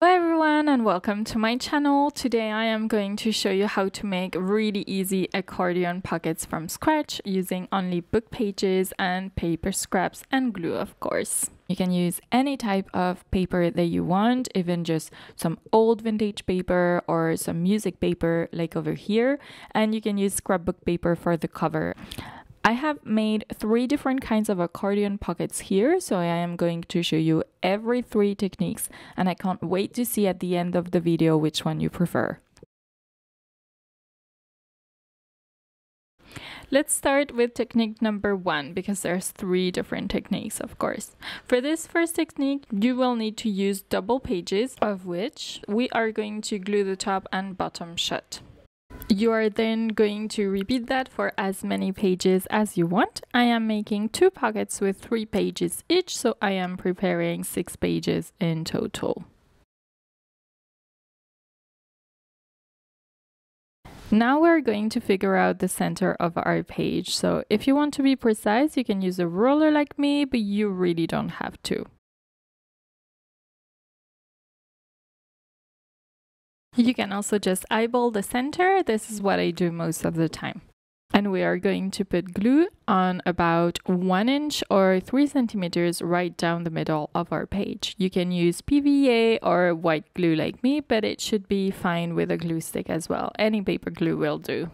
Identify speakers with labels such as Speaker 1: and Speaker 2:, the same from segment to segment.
Speaker 1: Hello everyone and welcome to my channel. Today I am going to show you how to make really easy accordion pockets from scratch using only book pages and paper scraps and glue, of course. You can use any type of paper that you want, even just some old vintage paper or some music paper like over here, and you can use scrapbook paper for the cover. I have made 3 different kinds of accordion pockets here, so I am going to show you every 3 techniques, and I can't wait to see at the end of the video which one you prefer. Let's start with technique number 1, because there's 3 different techniques, of course. For this first technique, you will need to use double pages, of which we are going to glue the top and bottom shut. You are then going to repeat that for as many pages as you want. I am making 2 pockets with 3 pages each, so I am preparing 6 pages in total. Now we're going to figure out the center of our page. So if you want to be precise, you can use a ruler like me, but you really don't have to. You can also just eyeball the center. This is what I do most of the time. And we are going to put glue on about 1 inch or 3 centimeters right down the middle of our page. You can use PVA or white glue like me, but it should be fine with a glue stick as well. Any paper glue will do.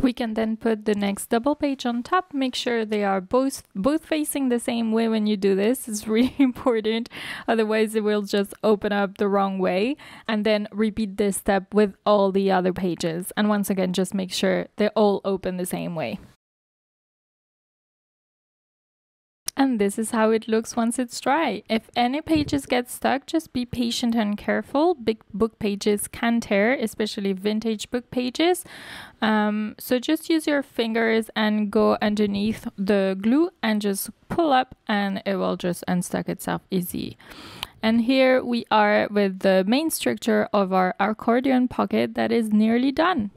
Speaker 1: We can then put the next double page on top. Make sure they are both facing the same way when you do this. It's really important, otherwise it will just open up the wrong way. And then repeat this step with all the other pages. And once again, just make sure they all open the same way. And this is how it looks once it's dry. If any pages get stuck, just be patient and careful. Big book pages can tear, especially vintage book pages. So just use your fingers and go underneath the glue and just pull up and it will just unstuck itself easy. And here we are with the main structure of our accordion pocket that is nearly done.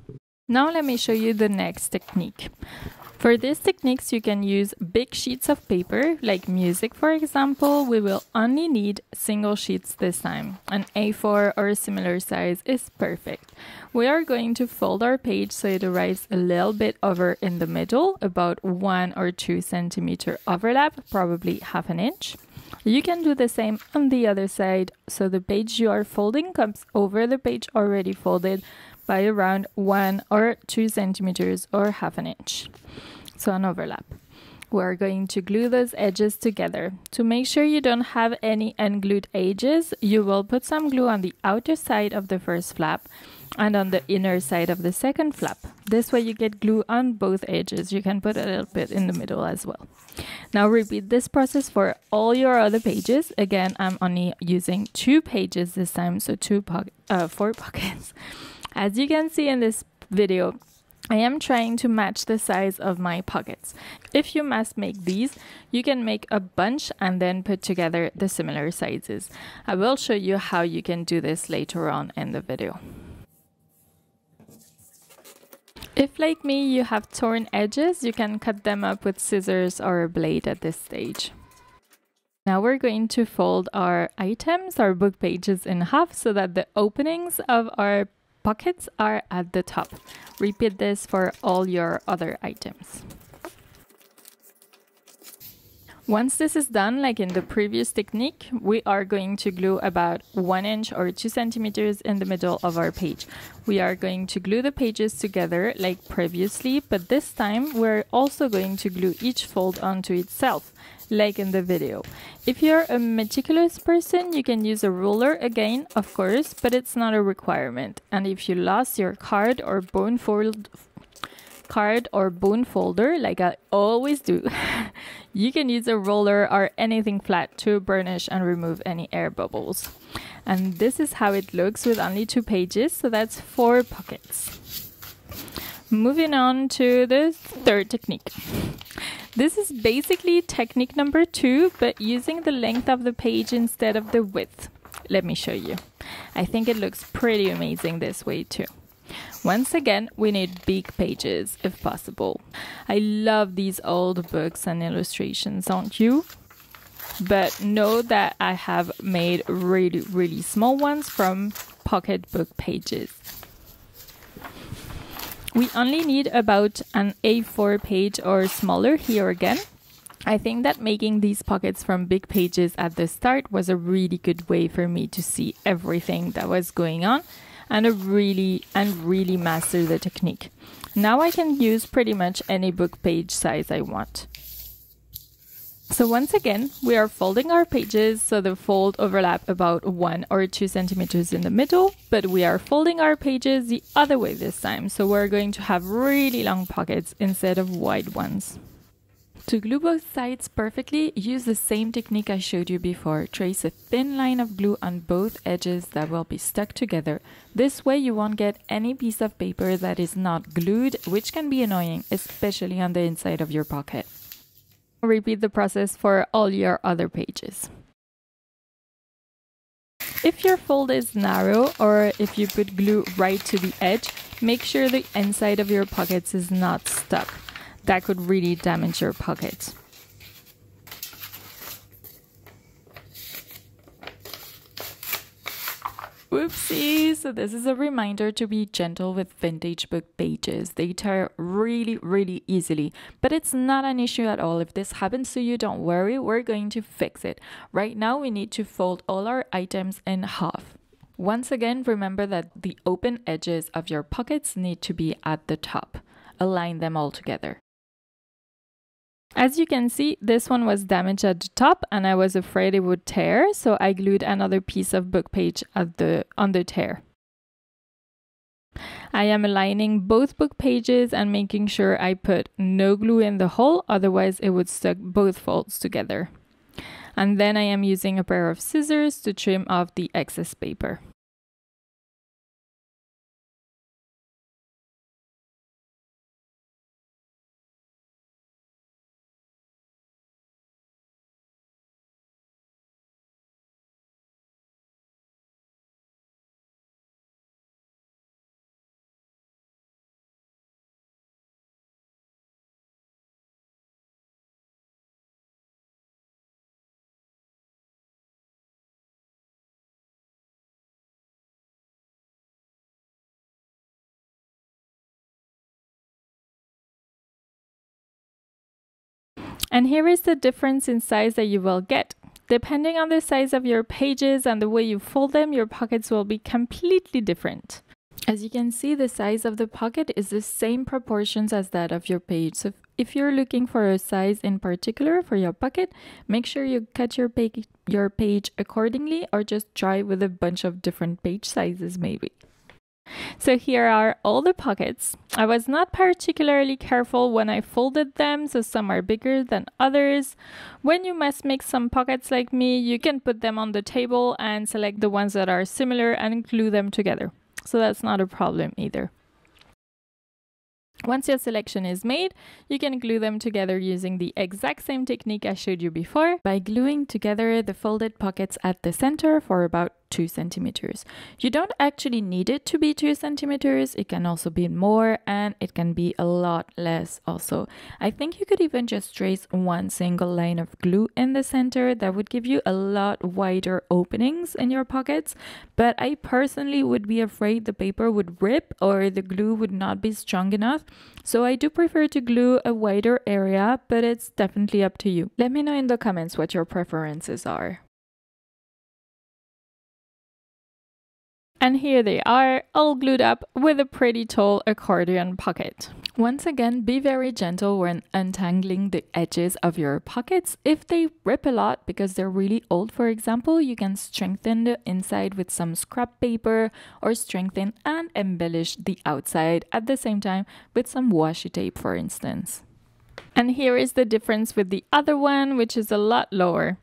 Speaker 1: Now let me show you the next technique. For these techniques, you can use big sheets of paper, like music for example. We will only need single sheets this time. An A4 or a similar size is perfect. We are going to fold our page so it arrives a little bit over in the middle, about 1 or 2 centimeter overlap, probably half an inch. You can do the same on the other side, so the page you are folding comes over the page already folded by around 1 or 2 centimeters or half an inch. So an overlap. We're going to glue those edges together. To make sure you don't have any unglued edges, you will put some glue on the outer side of the first flap and on the inner side of the second flap. This way you get glue on both edges. You can put a little bit in the middle as well. Now repeat this process for all your other pages. Again, I'm only using 2 pages this time, so 4 pockets. As you can see in this video, I am trying to match the size of my pockets. If you must make these, you can make a bunch and then put together the similar sizes. I will show you how you can do this later on in the video. If, like me, you have torn edges, you can cut them up with scissors or a blade at this stage. Now we're going to fold our items, our book pages, in half so that the openings of our pockets are at the top. Repeat this for all your other items. Once this is done, like in the previous technique, we are going to glue about 1 inch or 2 centimeters in the middle of our page. We are going to glue the pages together like previously, but this time we're also going to glue each fold onto itself, like in the video. If you're a meticulous person, you can use a ruler again, of course, but it's not a requirement. And if you lost your card or bone folder, like I always do, you can use a roller or anything flat to burnish and remove any air bubbles. And this is how it looks with only 2 pages, so that's 4 pockets. Moving on to the third technique. This is basically technique number 2, but using the length of the page instead of the width. Let me show you. I think it looks pretty amazing this way too. Once again, we need big pages if possible. I love these old books and illustrations, don't you? but know that I have made really small ones from pocketbook pages. We only need about an A4 page or smaller here again. I think that making these pockets from big pages at the start was a really good way for me to see everything that was going on and really master the technique. Now I can use pretty much any book page size I want. So once again, we are folding our pages so the fold overlap about 1 or 2 centimeters in the middle, but we are folding our pages the other way this time, so we're going to have really long pockets instead of wide ones. To glue both sides perfectly, use the same technique I showed you before. Trace a thin line of glue on both edges that will be stuck together. This way you won't get any piece of paper that is not glued, which can be annoying, especially on the inside of your pocket. Repeat the process for all your other pages. If your fold is narrow or if you put glue right to the edge, make sure the inside of your pockets is not stuck. That could really damage your pocket. Whoopsie! So this is a reminder to be gentle with vintage book pages. They tear really easily, but it's not an issue at all. If this happens to you, don't worry, we're going to fix it. Right now we need to fold all our items in half. Once again, remember that the open edges of your pockets need to be at the top. Align them all together. As you can see, this one was damaged at the top and I was afraid it would tear, so I glued another piece of book page on the tear. I am aligning both book pages and making sure I put no glue in the hole, otherwise it would stuck both folds together. And then I am using a pair of scissors to trim off the excess paper. And here is the difference in size that you will get. Depending on the size of your pages and the way you fold them, your pockets will be completely different. As you can see, the size of the pocket is the same proportions as that of your page. So if you're looking for a size in particular for your pocket, make sure you cut your page accordingly, or just try with a bunch of different page sizes maybe. So here are all the pockets. I was not particularly careful when I folded them, so some are bigger than others. When you must make some pockets like me, you can put them on the table and select the ones that are similar and glue them together. So that's not a problem either. Once your selection is made, you can glue them together using the exact same technique I showed you before by gluing together the folded pockets at the center for about 2 centimeters. You don't actually need it to be 2 centimeters. It can also be more and it can be a lot less also. I think you could even just trace one single line of glue in the center. That would give you a lot wider openings in your pockets, but I personally would be afraid the paper would rip or the glue would not be strong enough. So I do prefer to glue a wider area, but it's definitely up to you. Let me know in the comments what your preferences are. And here they are, all glued up with a pretty tall accordion pocket. Once again, be very gentle when untangling the edges of your pockets. If they rip a lot because they're really old, for example, you can strengthen the inside with some scrap paper or strengthen and embellish the outside at the same time with some washi tape, for instance. And here is the difference with the other one, which is a lot lower.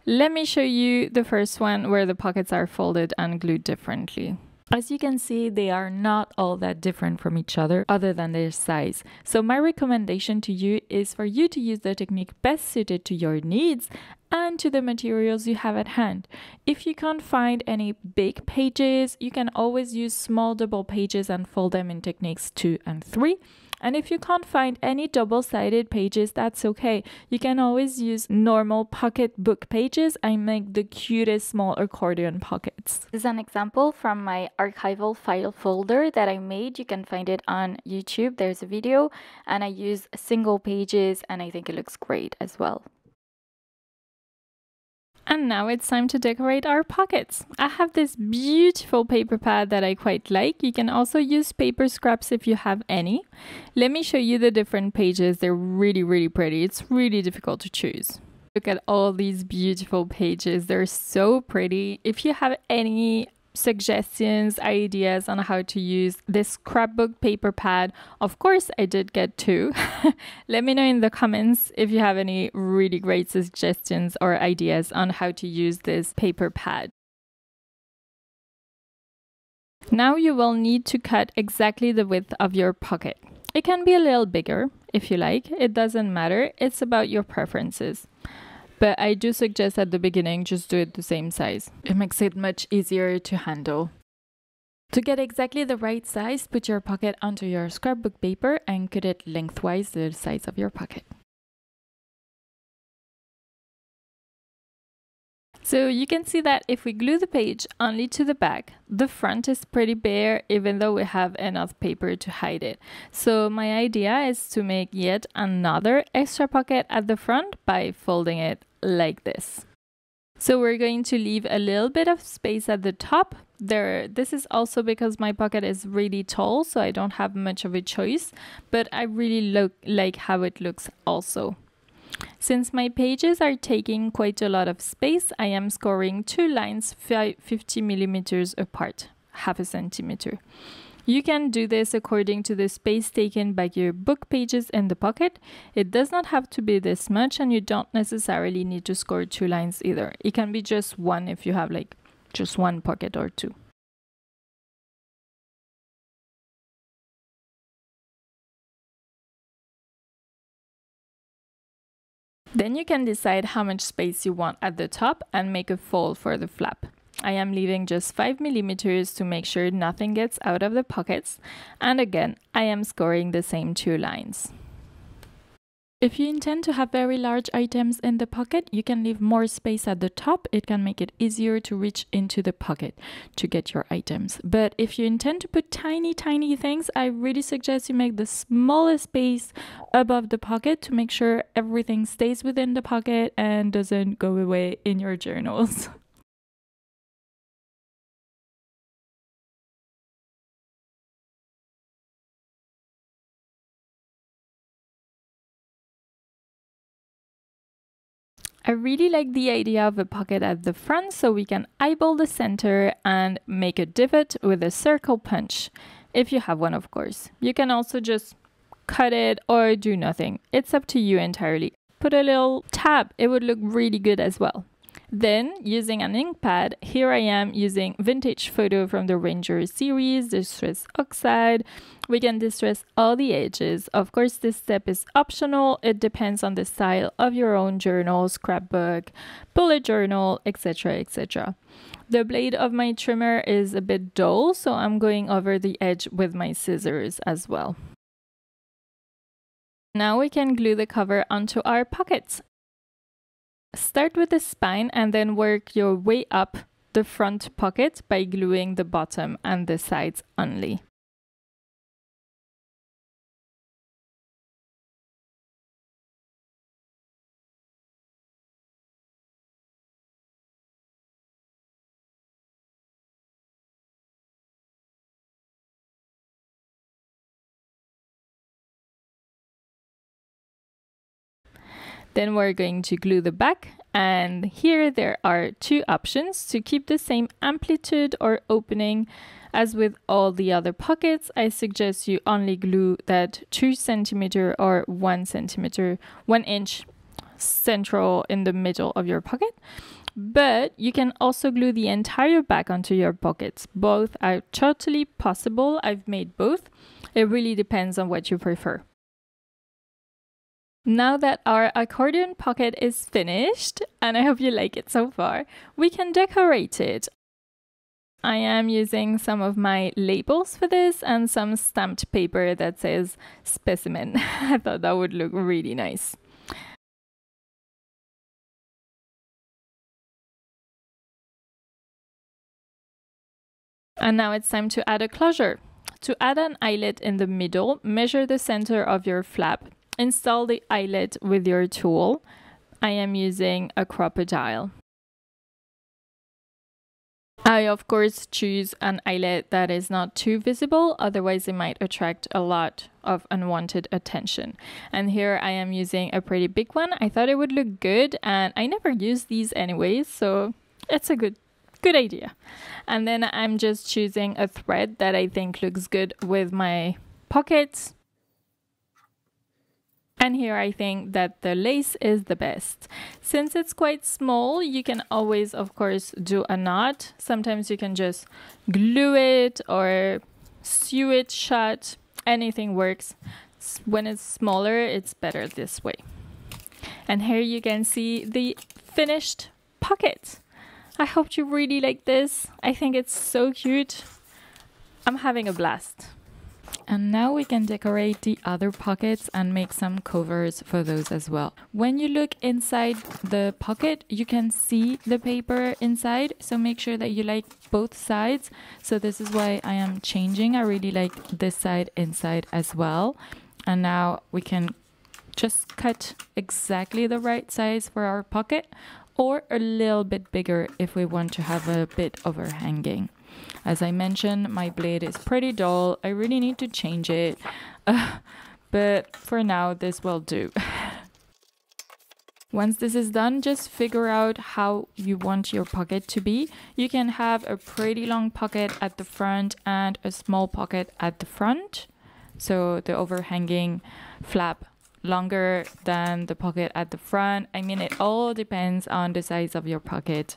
Speaker 1: Let me show you the first one where the pockets are folded and glued differently. As you can see, they are not all that different from each other than their size. So my recommendation to you is for you to use the technique best suited to your needs and to the materials you have at hand. If you can't find any big pages, you can always use small double pages and fold them in techniques 2 and 3. And if you can't find any double-sided pages, that's okay. You can always use normal pocket book pages and make the cutest small accordion pockets. This is an example from my archival file folder that I made. You can find it on YouTube. There's a video, and I use single pages, and I think it looks great as well. And now it's time to decorate our pockets. I have this beautiful paper pad that I quite like. You can also use paper scraps if you have any. Let me show you the different pages. They're really, really pretty. It's really difficult to choose. Look at all these beautiful pages. They're so pretty. If you have any suggestions, ideas on how to use this scrapbook paper pad, of course I did get 2. Let me know in the comments if you have any really great suggestions or ideas on how to use this paper pad. Now you will need to cut exactly the width of your pocket. It can be a little bigger if you like, it doesn't matter, it's about your preferences. But I do suggest at the beginning, just do it the same size. It makes it much easier to handle. To get exactly the right size, put your pocket onto your scrapbook paper and cut it lengthwise the size of your pocket. So you can see that if we glue the page only to the back, the front is pretty bare even though we have enough paper to hide it. So my idea is to make yet another extra pocket at the front by folding it like this. So we're going to leave a little bit of space at the top. This is also because my pocket is really tall, so I don't have much of a choice, but I really like how it looks also. Since my pages are taking quite a lot of space, I am scoring 2 lines 50 millimeters apart, half a centimeter. You can do this according to the space taken by your book pages in the pocket. It does not have to be this much, and you don't necessarily need to score 2 lines either. It can be just 1 if you have like just 1 pocket or 2. Then you can decide how much space you want at the top and make a fold for the flap. I am leaving just 5 millimeters to make sure nothing gets out of the pockets, and again, I am scoring the same 2 lines. If you intend to have very large items in the pocket, you can leave more space at the top. It can make it easier to reach into the pocket to get your items. But if you intend to put tiny things, I really suggest you make the smallest space above the pocket to make sure everything stays within the pocket and doesn't go away in your journals. I really like the idea of a pocket at the front, so we can eyeball the center and make a divot with a circle punch, if you have one, of course. You can also just cut it or do nothing. It's up to you entirely. Put a little tab, it would look really good as well. Then, using an ink pad, here I am using Vintage Photo from the Ranger series, Distress Oxide. We can distress all the edges. Of course, this step is optional. It depends on the style of your own journal, scrapbook, bullet journal, etc, etc. The blade of my trimmer is a bit dull, so I'm going over the edge with my scissors as well. Now we can glue the cover onto our pockets. Start with the spine and then work your way up the front pocket by gluing the bottom and the sides only. Then we're going to glue the back, and here there are 2 options to keep the same amplitude or opening as with all the other pockets. I suggest you only glue that 2 centimeter or 1 centimeter, 1 inch central in the middle of your pocket. But you can also glue the entire back onto your pockets. Both are totally possible. I've made both. It really depends on what you prefer. Now that our accordion pocket is finished, and I hope you like it so far, we can decorate it. I am using some of my labels for this and some stamped paper that says specimen. I thought that would look really nice. And now it's time to add a closure. To add an eyelet in the middle, measure the center of your flap. Install the eyelet with your tool. I am using a crocodile. I of course choose an eyelet that is not too visible, otherwise it might attract a lot of unwanted attention. And here I am using a pretty big one. I thought it would look good, and I never use these anyways, so it's a good idea. And then I'm just choosing a thread that I think looks good with my pockets. And here I think that the lace is the best. Since it's quite small, you can always, of course, do a knot. Sometimes you can just glue it or sew it shut. Anything works. When it's smaller, it's better this way. And here you can see the finished pocket. I hope you really like this. I think it's so cute. I'm having a blast. And now we can decorate the other pockets and make some covers for those as well. When you look inside the pocket, you can see the paper inside. So make sure that you like both sides. So this is why I am changing. I really like this side inside as well. And now we can just cut exactly the right size for our pocket, or a little bit bigger if we want to have a bit overhanging. As I mentioned, my blade is pretty dull. I really need to change it, but for now this will do. Once this is done, just figure out how you want your pocket to be. You can have a pretty long pocket at the front and a small pocket at the front. So the overhanging flap longer than the pocket at the front. I mean, it all depends on the size of your pocket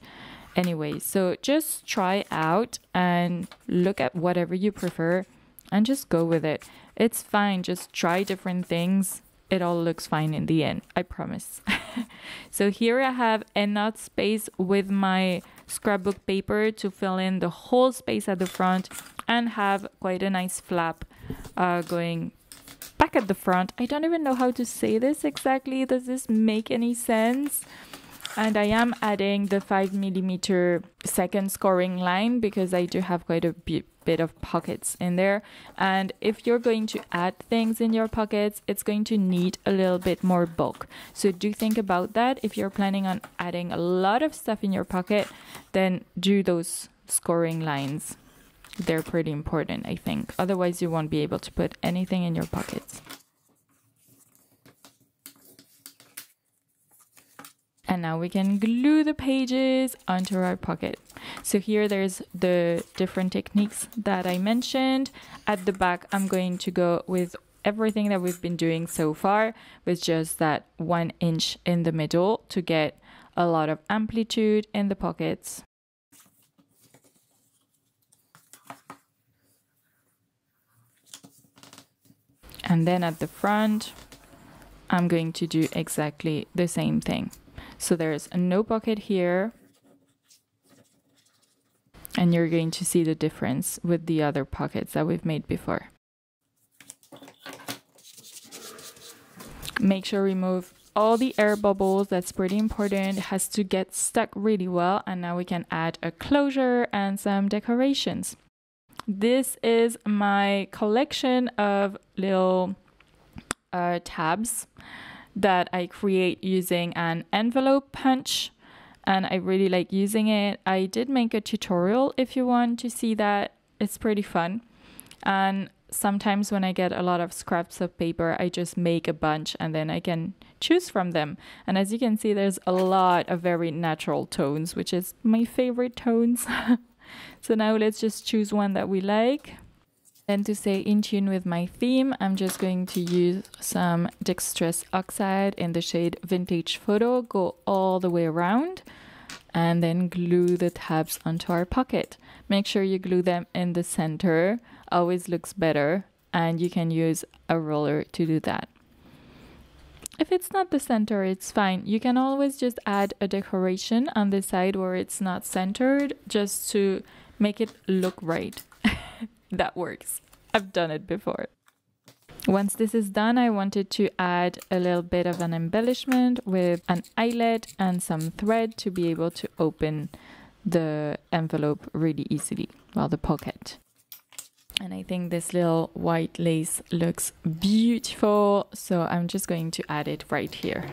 Speaker 1: anyway. So just try out and look at whatever you prefer and just go with it. It's fine. Just try different things. It all looks fine in the end, I promise. So here I have enough space with my scrapbook paper to fill in the whole space at the front and have quite a nice flap going back at the front. I don't even know how to say this exactly. Does this make any sense? And I am adding the 5mm second scoring line because I do have quite a bit of pockets in there. And if you're going to add things in your pockets, it's going to need a little bit more bulk. So do think about that. If you're planning on adding a lot of stuff in your pocket, then do those scoring lines. They're pretty important, I think. Otherwise, you won't be able to put anything in your pockets. And now we can glue the pages onto our pocket. So here there's the different techniques that I mentioned. At the back, I'm going to go with everything that we've been doing so far, with just that 1 inch in the middle to get a lot of amplitude in the pockets. And then at the front, I'm going to do exactly the same thing. So there's no pocket here. And you're going to see the difference with the other pockets that we've made before. Make sure you remove all the air bubbles. That's pretty important. It has to get stuck really well. And now we can add a closure and some decorations. This is my collection of little tabs that I create using an envelope punch, and I really like using it. I did make a tutorial if you want to see that. It's pretty fun. And sometimes when I get a lot of scraps of paper, I just make a bunch and then I can choose from them. And as you can see, there's a lot of very natural tones, which is my favorite tones. So now let's just choose one that we like. Then to stay in tune with my theme, I'm just going to use some dextrose oxide in the shade Vintage Photo, go all the way around, and then glue the tabs onto our pocket. Make sure you glue them in the center, always looks better, and you can use a roller to do that. If it's not the center, it's fine. You can always just add a decoration on the side where it's not centered, just to make it look right. That works. I've done it before. Once this is done, I wanted to add a little bit of an embellishment with an eyelet and some thread to be able to open the envelope really easily, well, the pocket. And I think this little white lace looks beautiful, so I'm just going to add it right here.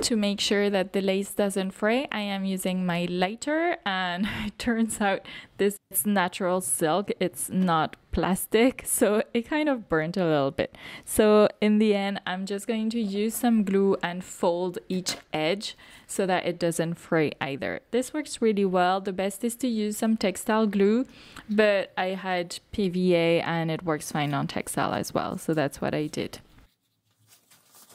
Speaker 1: To make sure that the lace doesn't fray, I am using my lighter, and it turns out this is natural silk, it's not plastic, so it kind of burnt a little bit. So in the end, I'm just going to use some glue and fold each edge so that it doesn't fray either. This works really well. The best is to use some textile glue, but I had PVA and it works fine on textile as well, so that's what I did.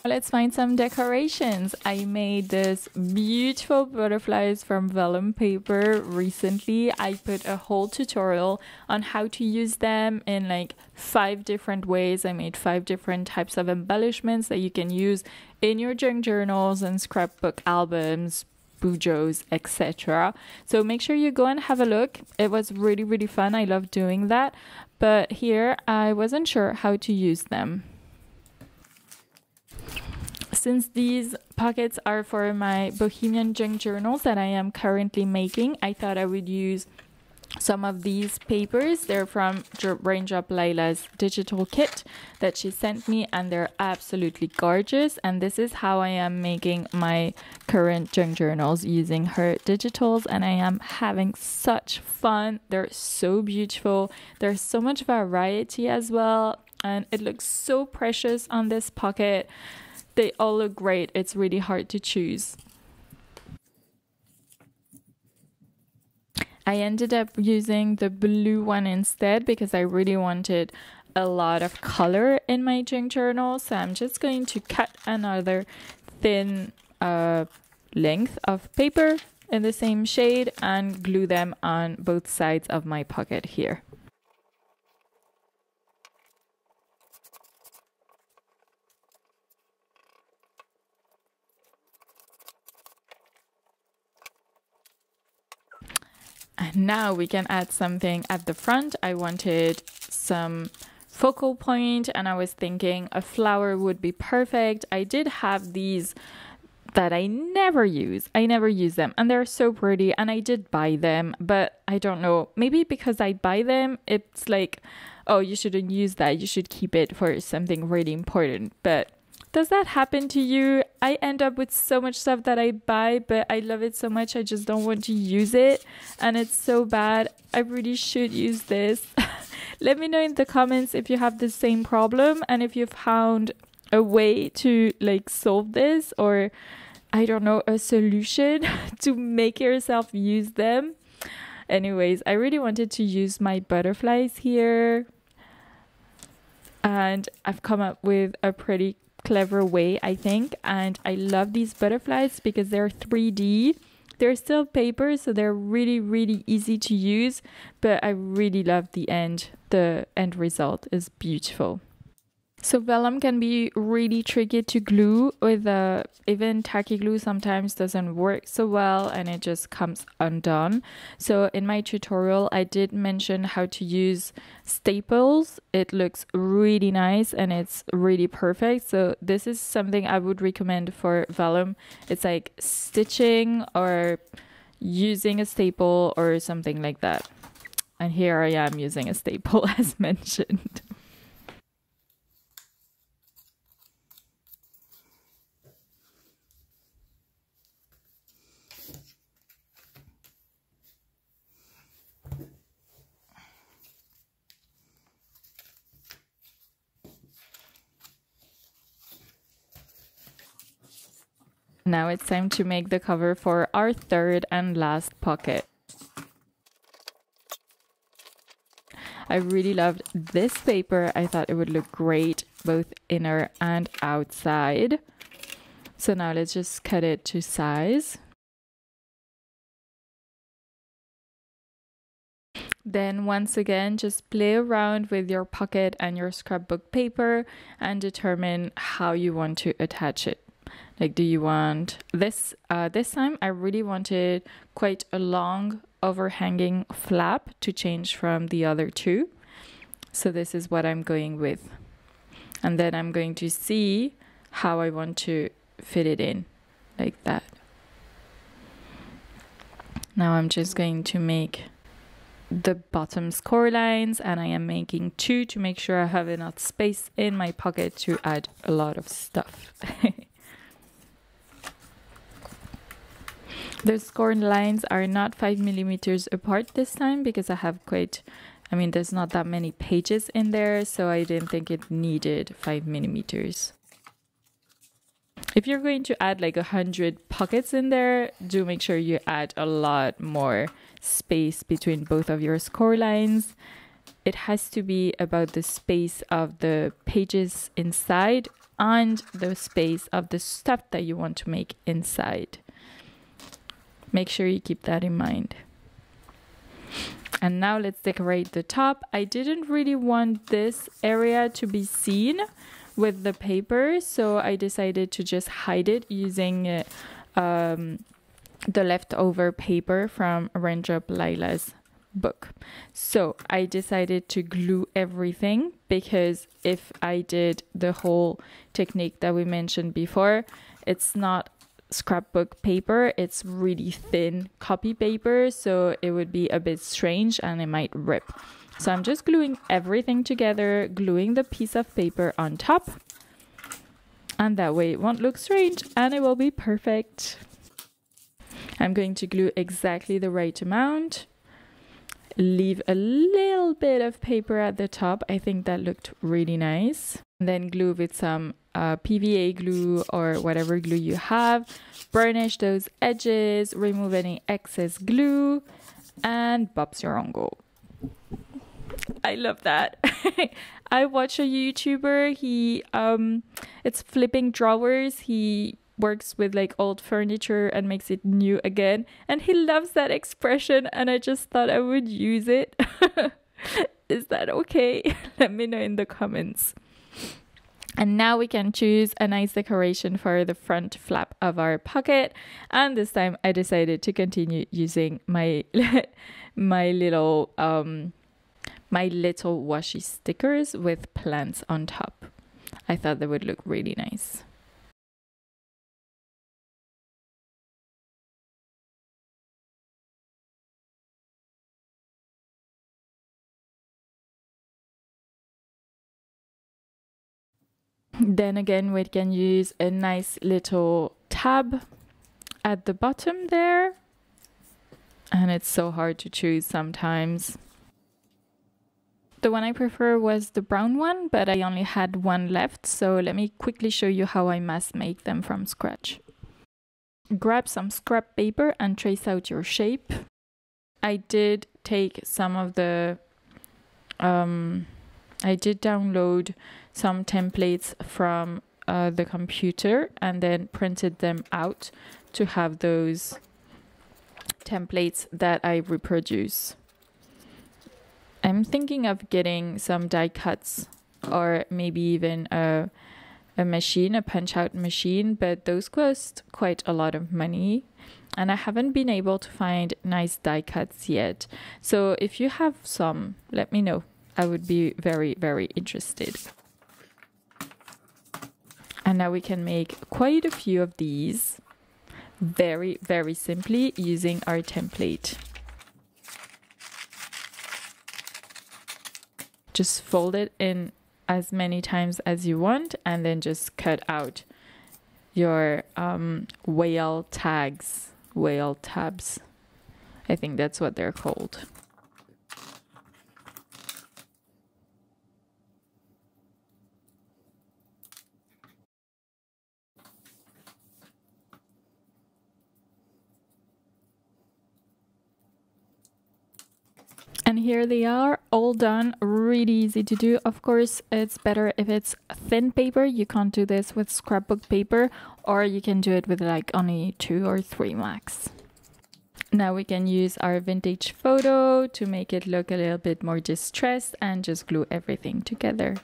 Speaker 1: Let's find some decorations. I made this beautiful butterflies from vellum paper recently. I put a whole tutorial on how to use them in like 5 different ways. I made 5 different types of embellishments that you can use in your junk journals and scrapbook albums, bujos, etc. So make sure you go and have a look. It was really fun. I love doing that. But here I wasn't sure how to use them. Since these pockets are for my Bohemian junk journals that I am currently making, I thought I would use some of these papers. They're from Raindrop Lila's digital kit that she sent me, and they're absolutely gorgeous. And this is how I am making my current junk journals, using her digitals, and I am having such fun. They're so beautiful. There's so much variety as well, and it looks so precious on this pocket. They all look great. It's really hard to choose. I ended up using the blue one instead because I really wanted a lot of color in my junk journal. So I'm just going to cut another thin length of paper in the same shade and glue them on both sides of my pocket here. And now we can add something at the front. I wanted some focal point, and I was thinking a flower would be perfect. I did have these that I never use. I never use them, and they're so pretty, and I did buy them, but I don't know, maybe because I buy them, it's like, oh, you shouldn't use that. You should keep it for something really important. But does that happen to you? I end up with so much stuff that I buy, but I love it so much I just don't want to use it, and it's so bad. I really should use this. Let me know in the comments if you have the same problem and if you've found a way to like solve this, or I don't know, a solution to make yourself use them. Anyways, I really wanted to use my butterflies here, and I've come up with a pretty clever way, I think, and I love these butterflies because they're 3D. They're still paper, so they're really easy to use, but I really love the end. The end result is beautiful. So vellum can be really tricky to glue with even tacky glue sometimes doesn't work so well and it just comes undone. So in my tutorial I did mention how to use staples. It looks really nice and it's really perfect. So this is something I would recommend for vellum. It's like stitching or using a staple or something like that. And here I am using a staple as mentioned. Now it's time to make the cover for our third and last pocket. I really loved this paper. I thought it would look great both inner and outside. So now let's just cut it to size. Then once again, just play around with your pocket and your scrapbook paper and determine how you want to attach it. Like, do you want this? This time I really wanted quite a long overhanging flap to change from the other two. So this is what I'm going with. And then I'm going to see how I want to fit it in, like that. Now I'm just going to make the bottom score lines, and I am making 2 to make sure I have enough space in my pocket to add a lot of stuff. The score lines are not 5 millimeters apart this time because I have there's not that many pages in there, so I didn't think it needed 5 millimeters. If you're going to add like 100 pockets in there, do make sure you add a lot more space between both of your score lines. It has to be about the space of the pages inside and the space of the stuff that you want to make inside. Make sure you keep that in mind. And now let's decorate the top. I didn't really want this area to be seen with the paper, so I decided to just hide it using the leftover paper from Raindrop Lila's book. So I decided to glue everything, because if I did the whole technique that we mentioned before, it's not scrapbook paper, it's really thin copy paper, so it would be a bit strange and it might rip. So I'm just gluing everything together, gluing the piece of paper on top, and that way it won't look strange and it will be perfect. I'm going to glue exactly the right amount, leave a little bit of paper at the top. I think that looked really nice. And then glue with some PVA glue or whatever glue you have. Burnish those edges, remove any excess glue, and Bob's your uncle. I love that. I watch a YouTuber, it's flipping drawers. He works with like old furniture and makes it new again, and he loves that expression, and I just thought I would use it. Is that okay? Let me know in the comments. And now we can choose a nice decoration for the front flap of our pocket, and this time I decided to continue using my little washi stickers with plants on top. I thought they would look really nice. Then again, we can use a nice little tab at the bottom there, and it's so hard to choose sometimes. The one I prefer was the brown one, but I only had one left, so let me quickly show you how I mass make them from scratch. Grab some scrap paper and trace out your shape. I did take some of the I did download some templates from the computer and then printed them out to have those templates that I reproduce. I'm thinking of getting some die cuts, or maybe even a machine, a punch out machine, but those cost quite a lot of money and I haven't been able to find nice die cuts yet. So if you have some, let me know. I would be very, very interested. And now we can make quite a few of these very, very simply using our template. Just fold it in as many times as you want and then just cut out your whale tabs. I think that's what they're called. And here they are, all done, really easy to do. Of course, it's better if it's thin paper. You can't do this with scrapbook paper, or you can do it with like only 2 or 3 max. Now we can use our vintage photo to make it look a little bit more distressed and just glue everything together.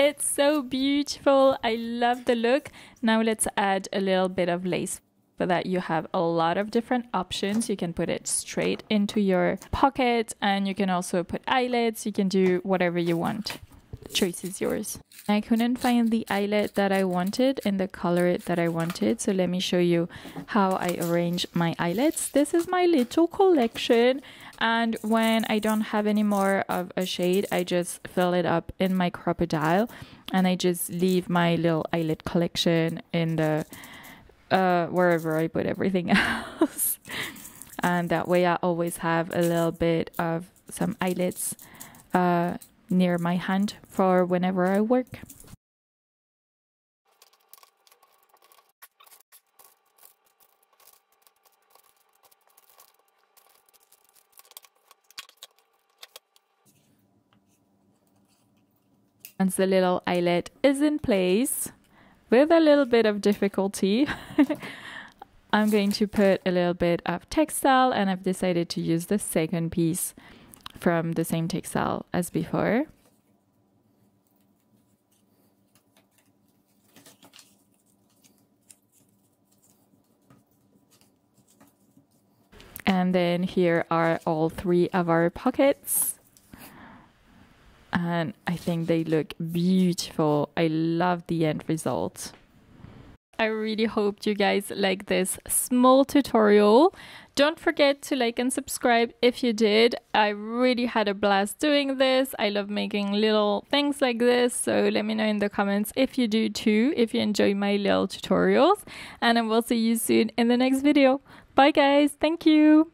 Speaker 1: It's so beautiful. I love the look. Now let's add a little bit of lace. For that, you have a lot of different options. You can put it straight into your pocket, and you can also put eyelets. You can do whatever you want. The choice is yours. I couldn't find the eyelet that I wanted in the color that I wanted, so let me show you how I arrange my eyelets. This is my little collection, and when I don't have any more of a shade, I just fill it up in my crocodile, and I just leave my little eyelet collection in the wherever I put everything else. And that way I always have a little bit of some eyelets near my hand for whenever I work. Once the little eyelet is in place, with a little bit of difficulty, I'm going to put a little bit of textile, and I've decided to use the second piece from the same textile as before. And then here are all three of our pockets. And I think they look beautiful. I love the end result. I really hope you guys like this small tutorial. Don't forget to like and subscribe if you did. I really had a blast doing this. I love making little things like this. So let me know in the comments if you do too, if you enjoy my little tutorials. And I will see you soon in the next video. Bye guys. Thank you.